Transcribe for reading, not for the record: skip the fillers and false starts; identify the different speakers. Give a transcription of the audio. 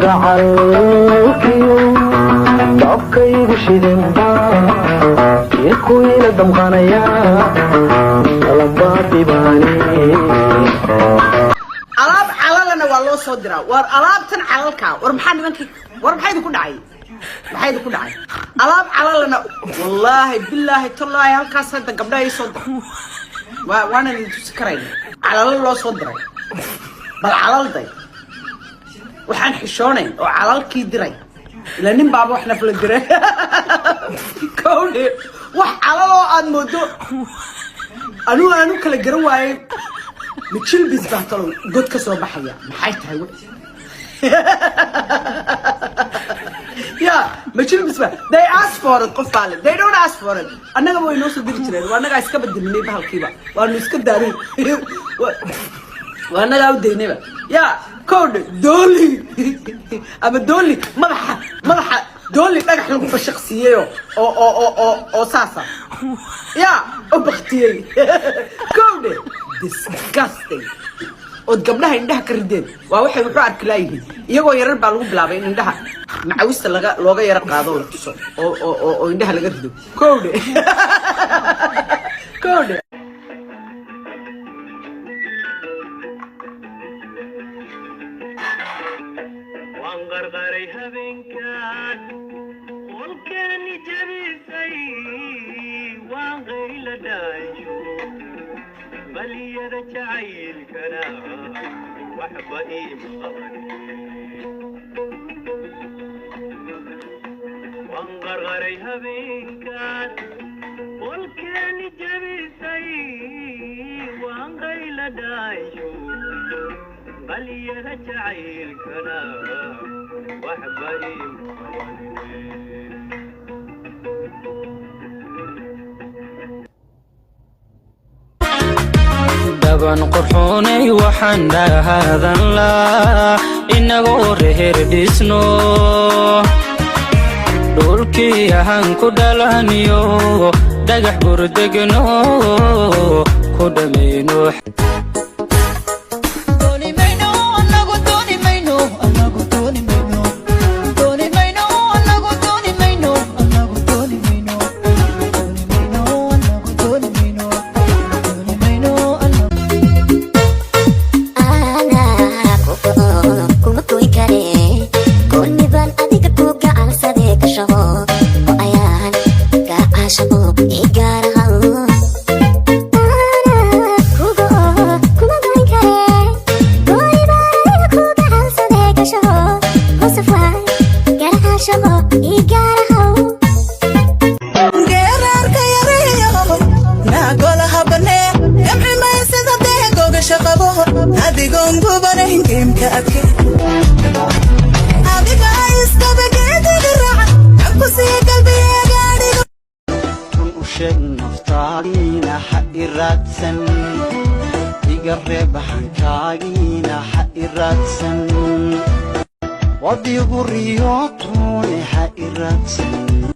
Speaker 1: gacalkiyo dabkaygu shidinba irkuyla damqanaya alabaadibaani
Speaker 2: alaab calalana waa loo soo diraa war alaabtan calalka war maxaa nimankii war maxay ku dhacay alaab calalana wallahi billahi tallahi halkaas hadda gabdhaha ay soo diray waana intuu karay calal loo soo diray bal calalday waxaan xishoonayn oo calalkii diray ila nin baaba wax nafla diray kowde wax calal oo aad moodo anu kala garan waayay mijil bisbaatalo god ka soo baxaya maxay tahay yeah mijil bisba they ask for it qof kale they don't ask for it annaga way noo soo diri jireen waa annaga iska badalnay bahalkiiba waanu iska daaray waa annaga u deynayba yeah code doli ama doli madaxa doli dhagax lagu bashaqsiyeeyo oo saasa yeah oo baqtiyay code disgusting oo gabdhaha indhaha ka rideen waa waxay wuxuu arki laayihiin iyagoo yarar baa lagu bilaabay in indhaha macawista looga yara qaado la tuso oo indhaha laga rido code
Speaker 3: وانغرغري هبنكان والكاني جبيسي وانغيل دايشو بلي رجعيل كنا وحبئي مصبري وانغرغري هبنكان والكاني جبيسي وانغيل دايشو بلي رجعيل كنا وحبئي
Speaker 4: daban qurxoonay waxaan dhahaadan laa inagoo reer dhisno dhulkii ahaan ku dhalaniyo dhagax burdegno ku dhamayno
Speaker 5: naftaadina ha iraadsan iga reeb hankaagiina ha iraadsan wadigu riyootune ha iraadsan